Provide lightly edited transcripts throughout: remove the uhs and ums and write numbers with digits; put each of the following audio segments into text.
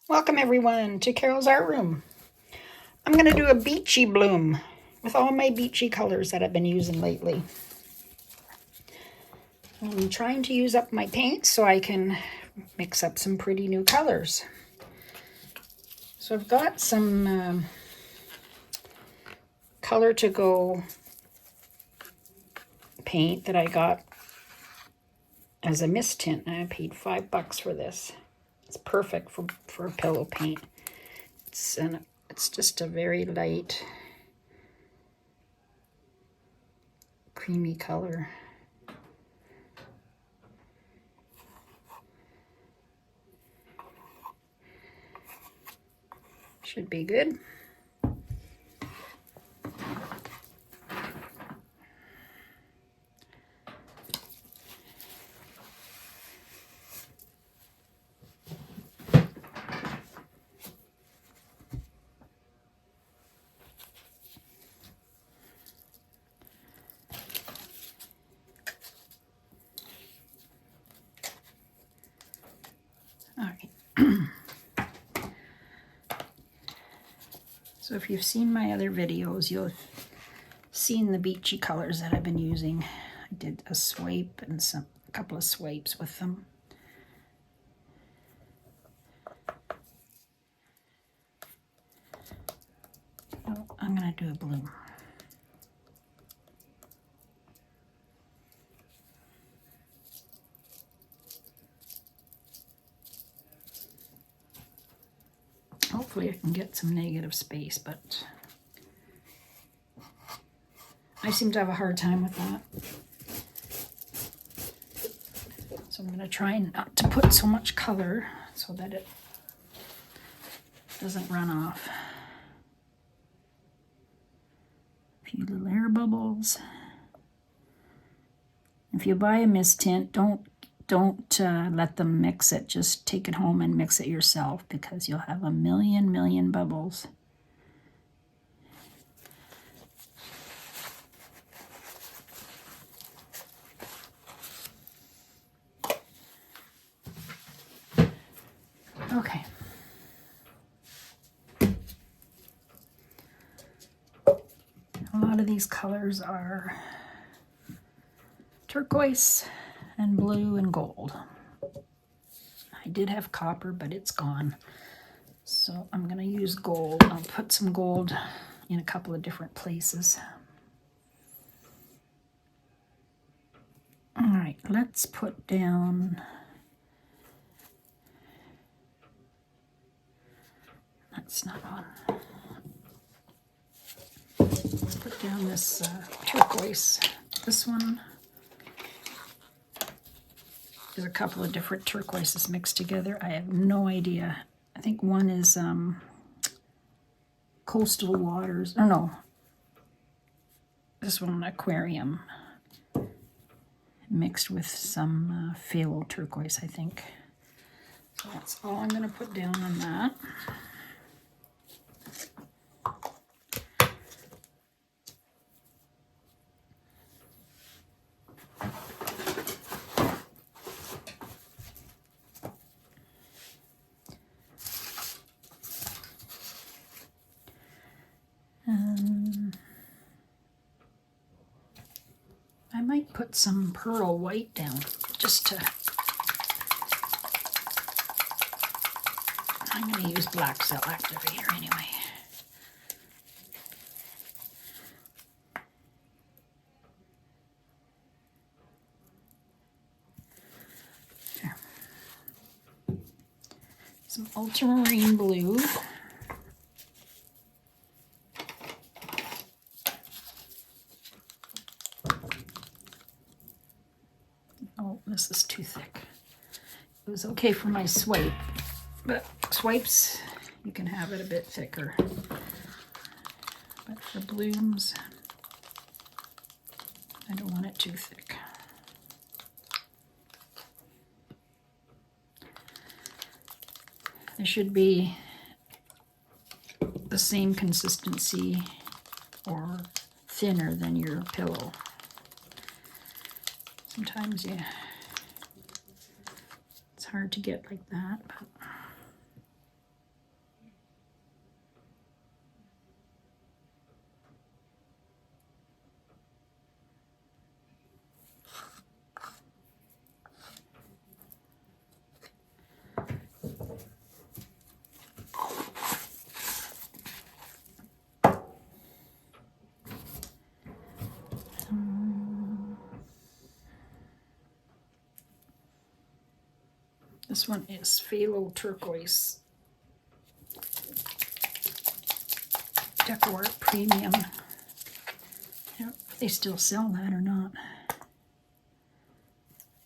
Welcome everyone to Carol's Art Room. I'm going to do a beachy bloom with all my beachy colors that I've been using lately. I'm trying to use up my paint so I can mix up some pretty new colors. So I've got some color to go paint that I got as a mist tint. I paid $5 for this. It's perfect for a pillow paint. It's just a very light, creamy color. Should be good. All right. So if you've seen my other videos, you'll have seen the beachy colors that I've been using. I did a swipe and a couple of swipes with them. Oh, I'm going to do a blue. Hopefully I can get some negative space, but I seem to have a hard time with that. So I'm going to try not to put so much color so that it doesn't run off. A few little air bubbles. If you buy a mist tint, don't let them mix it. Just take it home and mix it yourself because you'll have a million bubbles. Okay. A lot of these colors are turquoise and blue and gold. I did have copper, but it's gone. So I'm going to use gold. I'll put some gold in a couple of different places. All right, let's put down... That's not on. Let's put down this turquoise. This one. There's a couple of different turquoises mixed together. I have no idea. I think one is coastal waters. Oh no. This one, aquarium. Mixed with some phthalo turquoise, I think. So that's all I'm going to put down on that. I might put some pearl white down just to... I'm going to use black cell activator anyway. There. Some ultramarine blue. Oh, this is too thick. It was okay for my swipe, but swipes, you can have it a bit thicker. But for blooms, I don't want it too thick. It should be the same consistency or thinner than your pillow. Sometimes, yeah, it's hard to get like that, but This one is Phthalo Turquoise Glidden Premium. I don't know if they still sell that or not.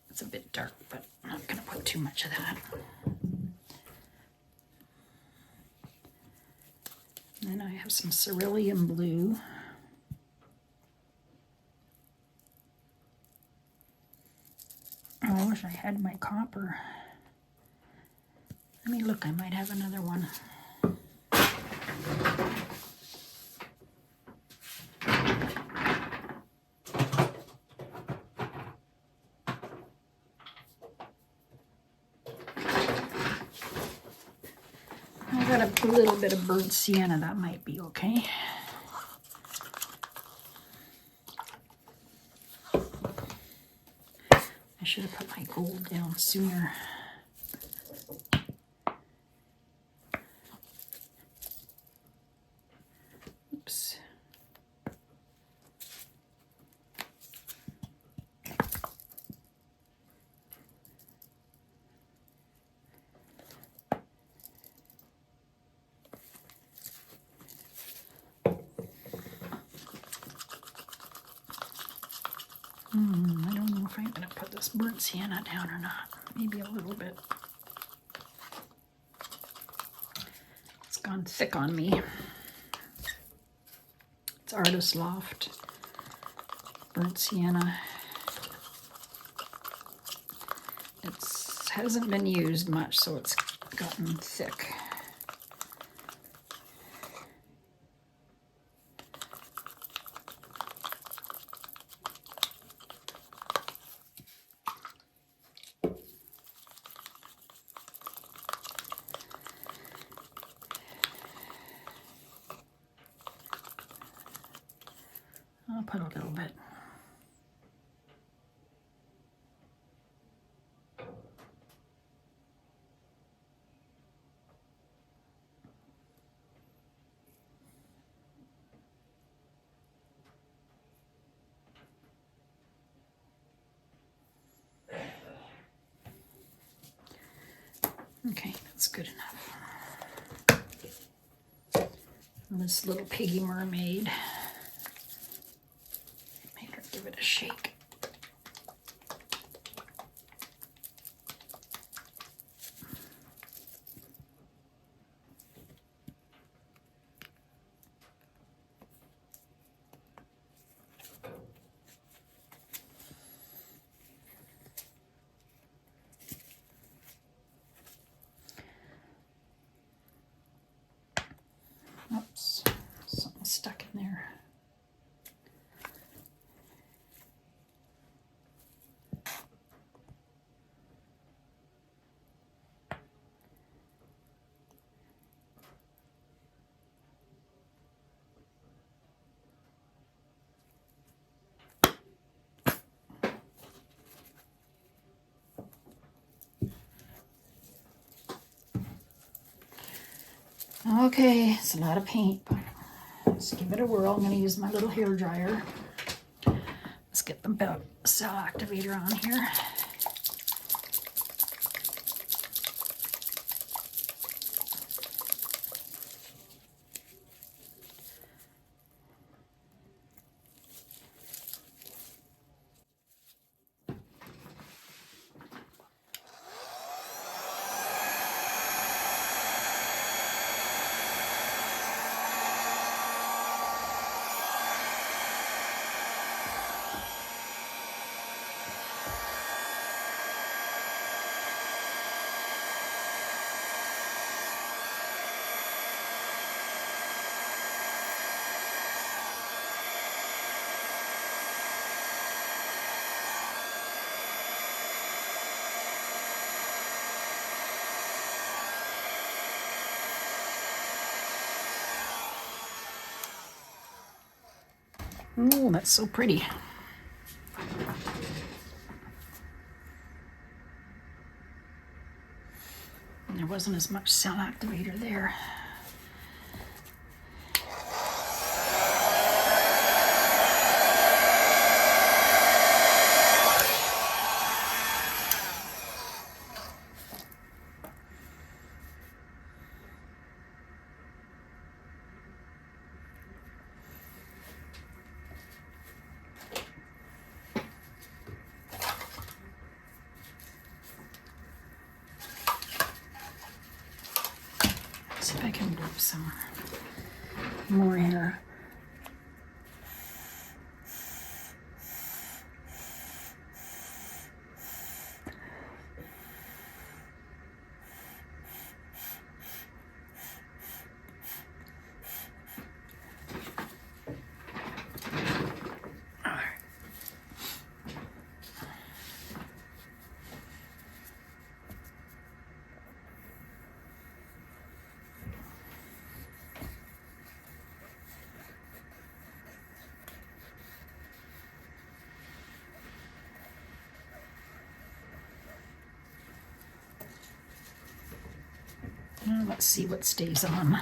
It's a bit dark, but I'm not going to put too much of that. And then I have some cerulean blue. Oh, I wish I had my copper. Let me look, I might have another one. I got a little bit of burnt sienna, that might be okay. I should have put my gold down sooner. Oops. I don't know if I'm going to put this burnt sienna down or not. Maybe a little bit. It's gone thick on me. It's Artist Loft burnt sienna. It hasn't been used much, so it's gotten thick. I'll put a little bit. Okay, that's good enough. And this little piggy mermaid. Make her give it a shake. Oops, something stuck in there. Okay, it's a lot of paint, but let's give it a whirl. I'm going to use my little hair dryer. Let's get the cell activator on here. Oh, that's so pretty. And there wasn't as much cell activator there. some more here. Let's see what stays on.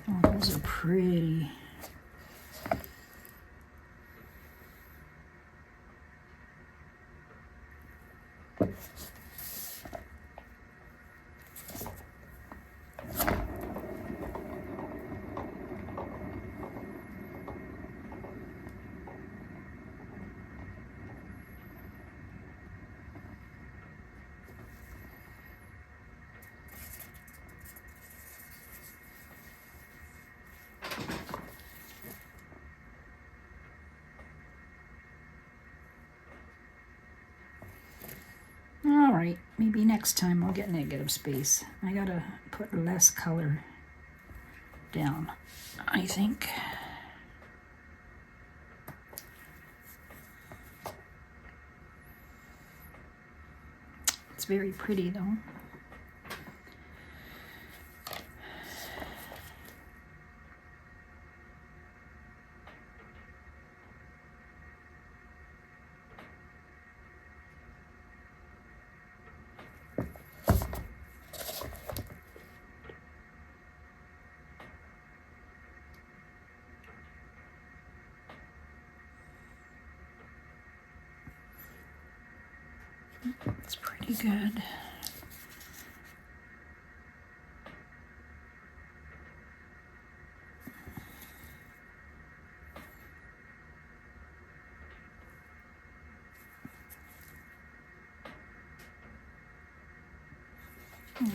Oh, those are pretty. All right, maybe next time I'll get negative space. I gotta put less color down, I think. It's very pretty though. It's pretty good.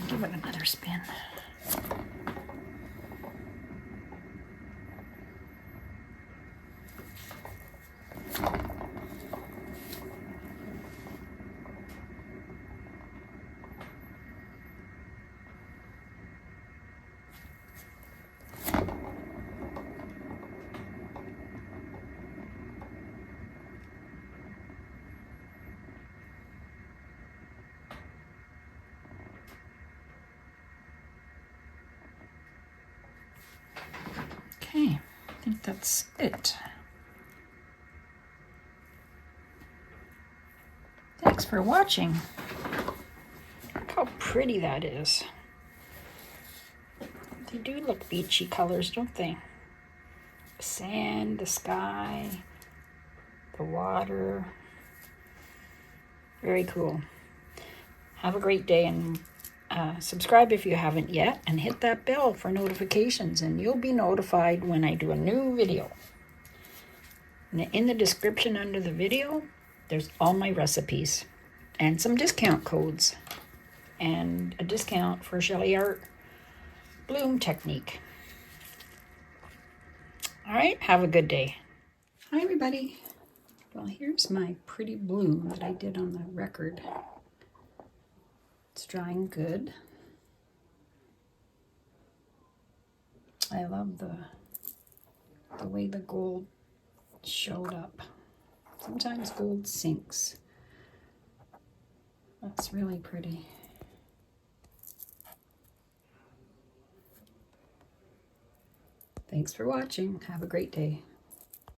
Give it another spin. Okay, I think that's it. Thanks for watching. Look how pretty that is. They do look beachy colors, don't they? The sand, the sky, the water. Very cool. Have a great day, and subscribe if you haven't yet, and hit that bell for notifications, and you'll be notified when I do a new video. And in the description under the video, there's all my recipes and some discount codes and a discount for Sheleeart Bloom Technique. All right, have a good day. Hi, everybody. Well, here's my pretty bloom that I did on the record. It's drying good. I love the way the gold showed up. Sometimes gold sinks. That's really pretty. Thanks for watching. Have a great day.